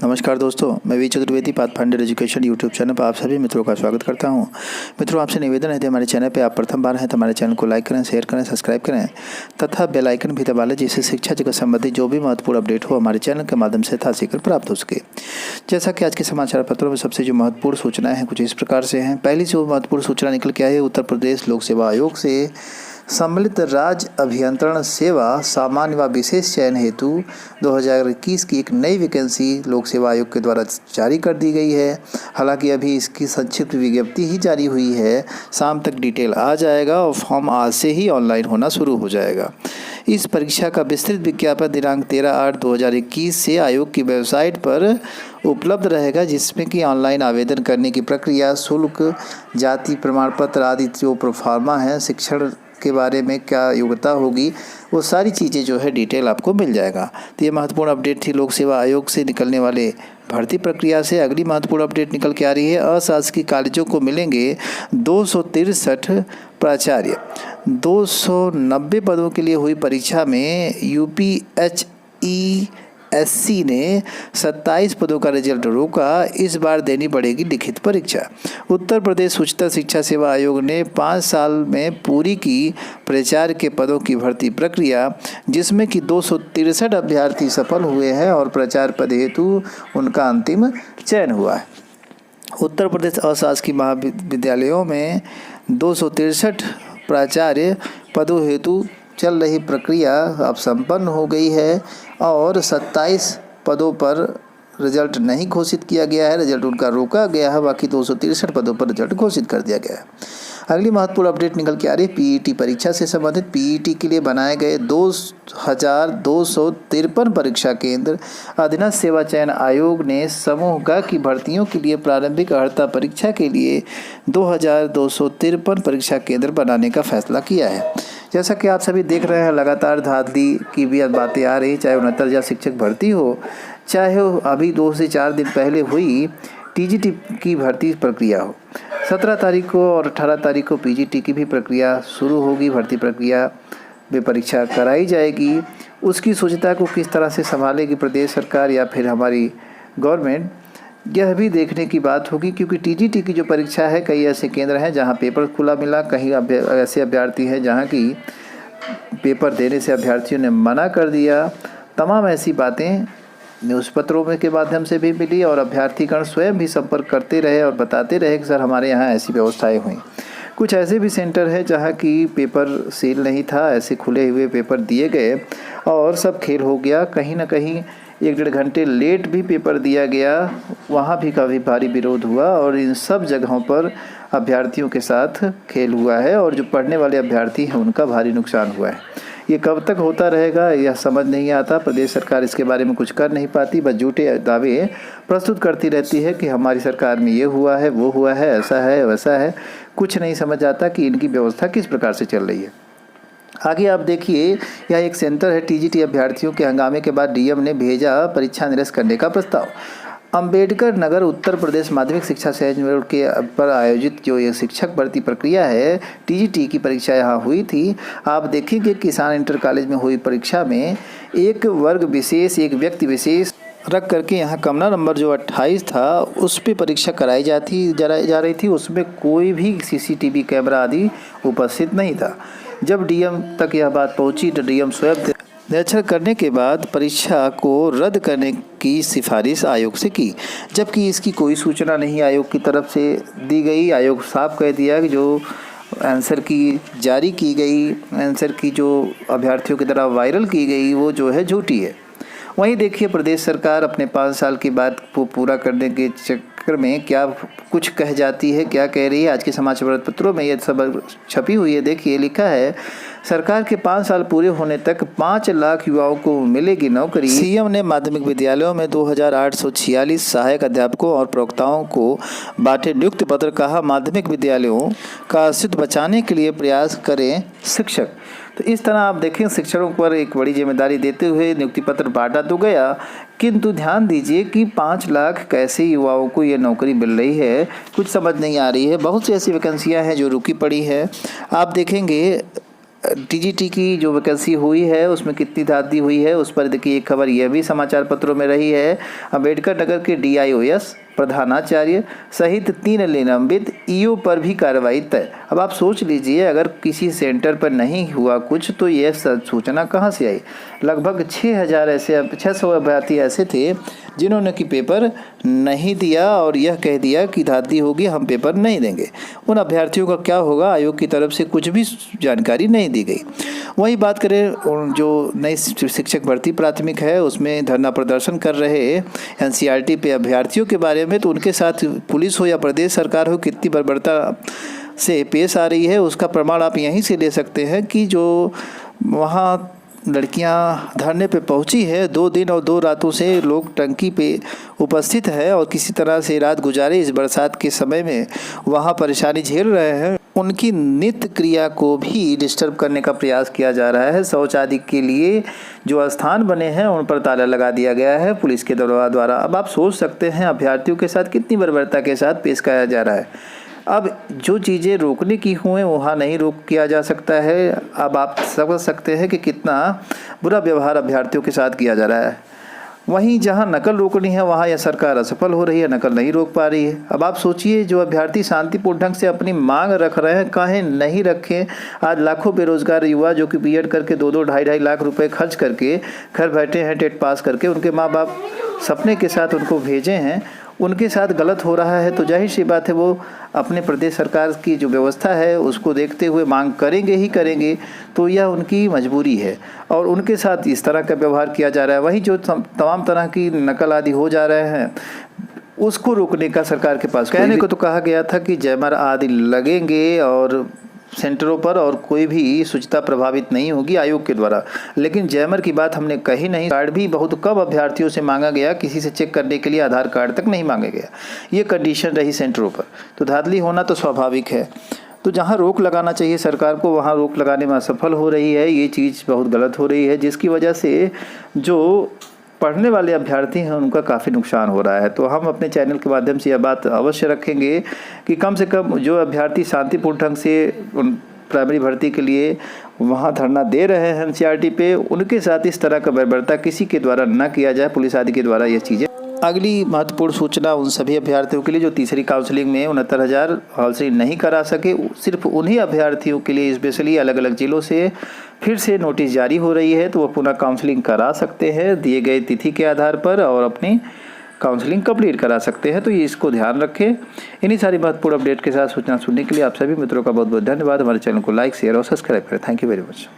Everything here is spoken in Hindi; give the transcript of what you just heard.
नमस्कार दोस्तों, मैं V Chaturvedi Pathfinder education YouTube channel पर आप सभी मित्रों का स्वागत करता हूं। मित्रों, आपसे निवेदन है कि हमारे चैनल पे आप प्रथम बार हैं तो हमारे चैनल को लाइक करें, शेयर करें, सब्सक्राइब करें तथा बेल आइकन भी दबा लें, जिससे शिक्षा जगत संबंधी जो भी महत्वपूर्ण अपडेट हो हमारे चैनल के माध्यम से शीघ्र प्राप्त हो सके। जैसा कि आज के समाचार पत्रों में सबसे जो महत्वपूर्ण सूचनाएँ हैं कुछ इस प्रकार से हैं। पहली जो महत्वपूर्ण सूचना निकल के आई है, उत्तर प्रदेश लोक सेवा आयोग से सम्मिलित राज्य अभियंत्रण सेवा सामान्य व विशेष चयन हेतु 2021 की एक नई वैकेंसी लोक सेवा आयोग के द्वारा जारी कर दी गई है। हालांकि अभी इसकी संक्षिप्त विज्ञप्ति ही जारी हुई है, शाम तक डिटेल आ जाएगा और फॉर्म आज से ही ऑनलाइन होना शुरू हो जाएगा। इस परीक्षा का विस्तृत विज्ञापन दिनांक 13/8/2021 से आयोग की वेबसाइट पर उपलब्ध रहेगा, जिसमें कि ऑनलाइन आवेदन करने की प्रक्रिया, शुल्क, जाति प्रमाण पत्र आदि जो प्रोफार्मा है, शिक्षण के बारे में क्या योग्यता होगी, वो सारी चीज़ें जो है डिटेल आपको मिल जाएगा। तो ये महत्वपूर्ण अपडेट थी लोक सेवा आयोग से निकलने वाले भर्ती प्रक्रिया से। अगली महत्वपूर्ण अपडेट निकल के आ रही है, अशासकीय कॉलेजों को मिलेंगे 263 प्राचार्य। 290 पदों के लिए हुई परीक्षा में यूपीएचईएससी ने 27 पदों का रिजल्ट रोका। इस बार देनी पड़ेगी लिखित परीक्षा। उत्तर प्रदेश उच्चतर शिक्षा सेवा आयोग ने 5 साल में पूरी की प्राचार्य के पदों की भर्ती प्रक्रिया, जिसमें कि 263 अभ्यर्थी सफल हुए हैं और प्राचार्य पद हेतु उनका अंतिम चयन हुआ है। उत्तर प्रदेश अशासकीय महाविद्यालयों में 263 प्राचार्य पदों हेतु चल रही प्रक्रिया अब संपन्न हो गई है और 27 पदों पर रिजल्ट नहीं घोषित किया गया है, रिजल्ट उनका रोका गया है। बाकी 263 पदों पर रिजल्ट घोषित कर दिया गया है। अगली महत्वपूर्ण अपडेट निकल के आ रही है पीईटी परीक्षा से संबंधित। पीईटी के लिए बनाए गए 2253 परीक्षा केंद्र अधीनस्थ सेवा चयन आयोग ने समूह ग की भर्तियों के लिए प्रारंभिक अर्हता परीक्षा के लिए 2253 परीक्षा केंद्र बनाने का फैसला किया है। जैसा कि आप सभी देख रहे हैं, लगातार धांधली की भी बातें आ रही, चाहे 69,000 शिक्षक भर्ती हो, चाहे अभी 2 से 4 दिन पहले हुई टीजीटी की भर्ती प्रक्रिया हो। 17 तारीख को और 18 तारीख को पीजीटी की भी प्रक्रिया शुरू होगी। भर्ती प्रक्रिया में परीक्षा कराई जाएगी। उसकी शुचिता को किस तरह से संभालेगी प्रदेश सरकार या फिर हमारी गवर्नमेंट, यह भी देखने की बात होगी, क्योंकि टीजीटी की जो परीक्षा है, कई ऐसे केंद्र हैं जहां पेपर खुला मिला, कहीं ऐसे अभ्यर्थी हैं जहां की पेपर देने से अभ्यर्थियों ने मना कर दिया। तमाम ऐसी बातें न्यूज़ पत्रों में के माध्यम से भी मिली और अभ्यर्थीगण स्वयं भी संपर्क करते रहे और बताते रहे कि सर हमारे यहाँ ऐसी व्यवस्थाएं हुई। कुछ ऐसे भी सेंटर है जहाँ की पेपर सील नहीं था, ऐसे खुले हुए पेपर दिए गए और सब खेल हो गया। कहीं ना कहीं 1-1.5 घंटे लेट भी पेपर दिया गया, वहाँ भी काफ़ी भारी विरोध हुआ और इन सब जगहों पर अभ्यर्थियों के साथ खेल हुआ है और जो पढ़ने वाले अभ्यर्थी हैं उनका भारी नुकसान हुआ है। ये कब तक होता रहेगा यह समझ नहीं आता। प्रदेश सरकार इसके बारे में कुछ कर नहीं पाती, बस झूठे दावे प्रस्तुत करती रहती है कि हमारी सरकार में ये हुआ है, वो हुआ है, ऐसा है, वैसा है। कुछ नहीं समझ आता कि इनकी व्यवस्था किस प्रकार से चल रही है। आगे आप देखिए, यह एक सेंटर है। टीजीटी अभ्यर्थियों के हंगामे के बाद डीएम ने भेजा परीक्षा निरस्त करने का प्रस्ताव। अंबेडकर नगर उत्तर प्रदेश माध्यमिक शिक्षा संयोजन के पर आयोजित जो ये शिक्षक भर्ती प्रक्रिया है, टीजीटी की परीक्षा यहाँ हुई थी। आप देखेंगे किसान इंटर कॉलेज में हुई परीक्षा में एक वर्ग विशेष, एक व्यक्ति विशेष रख करके यहाँ कमरा नंबर जो 28 था उस पर परीक्षा कराई जा रही थी। उसमें कोई भी सीसीटीवी कैमरा आदि उपस्थित नहीं था। जब डीएम तक यह बात पहुँची तो डीएम स्वयं निरीक्षण करने के बाद परीक्षा को रद्द करने की सिफारिश आयोग से की, जबकि इसकी कोई सूचना नहीं आयोग की तरफ से दी गई। आयोग साफ कह दिया कि जो आंसर की जारी की गई, आंसर की जो अभ्यर्थियों की तरफ वायरल की गई, वो जो है झूठी है। वहीं देखिए, प्रदेश सरकार अपने 5 साल की बात को पूरा करने के चक्कर में क्या कुछ कह जाती है, क्या कह रही है। आज के समाचार पत्रों में ये सब छपी हुई है। देखिए, लिखा है, सरकार के 5 साल पूरे होने तक 5 लाख युवाओं को मिलेगी नौकरी। सीएम ने माध्यमिक विद्यालयों में 2846 सहायक अध्यापकों और प्रवक्ताओं को बांटे नियुक्ति पत्र। कहा, माध्यमिक विद्यालयों का अस्तित्व बचाने के लिए प्रयास करें शिक्षक। तो इस तरह आप देखें, शिक्षकों पर एक बड़ी जिम्मेदारी देते हुए नियुक्ति पत्र बांटा तो गया, किंतु ध्यान दीजिए कि 5 लाख कैसे युवाओं को ये नौकरी मिल रही है, कुछ समझ नहीं आ रही है। बहुत सी ऐसी वैकेंसियां हैं जो रुकी पड़ी है। आप देखेंगे टीजीटी की जो वैकेंसी हुई है उसमें कितनी धांधली हुई है उस पर देखिए एक खबर यह भी समाचार पत्रों में रही है। अम्बेडकर नगर के DIOS प्रधानाचार्य सहित 3 निलंबित, ईओ पर भी कार्रवाई तय। अब आप सोच लीजिए, अगर किसी सेंटर पर नहीं हुआ कुछ तो यह सूचना कहाँ से आई। लगभग 600 अभ्यर्थी ऐसे थे जिन्होंने कि पेपर नहीं दिया और यह कह दिया कि धांधली होगी, हम पेपर नहीं देंगे। उन अभ्यर्थियों का क्या होगा, आयोग की तरफ से कुछ भी जानकारी नहीं दी गई। वहीं बात करें जो नई शिक्षक भर्ती प्राथमिक है उसमें धरना प्रदर्शन कर रहे NCERT पे अभ्यर्थियों के बारे में, तो उनके साथ पुलिस हो या प्रदेश सरकार हो कितनी बर्बरता से पेश आ रही है उसका प्रमाण आप यहीं से ले सकते हैं कि जो वहाँ लड़कियां धरने पे पहुंची है, 2 दिन और 2 रातों से लोग टंकी पे उपस्थित है और किसी तरह से रात गुजारे इस बरसात के समय में वहां परेशानी झेल रहे हैं। उनकी नित्य क्रिया को भी डिस्टर्ब करने का प्रयास किया जा रहा है। शौच आदि के लिए जो स्थान बने हैं उन पर ताला लगा दिया गया है पुलिस के द्वारा। अब आप सोच सकते हैं अभ्यर्थियों के साथ कितनी बर्बरता के साथ पेश किया जा रहा है। अब जो चीज़ें रोकने की हुए वहाँ नहीं रोक किया जा सकता है। अब आप समझ सकते हैं कि कितना बुरा व्यवहार अभ्यर्थियों के साथ किया जा रहा है। वहीं जहाँ नकल रोकनी है वहाँ यह सरकार असफल हो रही है, नकल नहीं रोक पा रही है। अब आप सोचिए, जो अभ्यर्थी शांतिपूर्ण ढंग से अपनी मांग रख रहे हैं, काहे नहीं रखें। आज लाखों बेरोजगार युवा जो कि बीएड करके 2-2 ढाई लाख रुपए खर्च करके घर बैठे हैं, टेट पास करके, उनके माँ बाप सपने के साथ उनको भेजे हैं, उनके साथ गलत हो रहा है तो जाहिर सी बात है वो अपने प्रदेश सरकार की जो व्यवस्था है उसको देखते हुए मांग करेंगे ही करेंगे। तो यह उनकी मजबूरी है और उनके साथ इस तरह का व्यवहार किया जा रहा है। वहीं जो तमाम तरह की नकल आदि हो जा रहे हैं उसको रोकने का सरकार के पास कहने को तो कहा गया था कि जैमर आदि लगेंगे और सेंटरों पर और कोई भी शुचिता प्रभावित नहीं होगी आयोग के द्वारा, लेकिन जैमर की बात हमने कही नहीं। कार्ड भी बहुत कम अभ्यर्थियों से मांगा गया, किसी से चेक करने के लिए आधार कार्ड तक नहीं मांगा गया। ये कंडीशन रही सेंटरों पर, तो धांधली होना तो स्वाभाविक है। तो जहाँ रोक लगाना चाहिए सरकार को वहाँ रोक लगाने में असफल हो रही है। ये चीज़ बहुत गलत हो रही है जिसकी वजह से जो पढ़ने वाले अभ्यर्थी हैं उनका काफ़ी नुकसान हो रहा है। तो हम अपने चैनल के माध्यम से यह बात अवश्य रखेंगे कि कम से कम जो अभ्यर्थी शांतिपूर्ण ढंग से प्राइमरी भर्ती के लिए वहां धरना दे रहे हैं NCERT पे, उनके साथ इस तरह का बर्बरता किसी के द्वारा न किया जाए, पुलिस आदि के द्वारा ये चीज़ें। अगली महत्वपूर्ण सूचना उन सभी अभ्यर्थियों के लिए जो तीसरी काउंसलिंग में 69,000 काउंसलिंग नहीं करा सके, सिर्फ उन्हीं अभ्यर्थियों के लिए स्पेशली अलग अलग जिलों से फिर से नोटिस जारी हो रही है। तो वो पुनः काउंसलिंग करा सकते हैं दिए गए तिथि के आधार पर और अपनी काउंसलिंग कंप्लीट करा सकते हैं। तो ये इसको ध्यान रखें। इन्हीं सारी महत्वपूर्ण अपडेट के साथ सूचना सुनने के लिए आप सभी मित्रों का बहुत बहुत धन्यवाद। हमारे चैनल को लाइक, शेयर और सब्सक्राइब करें। Thank you very much.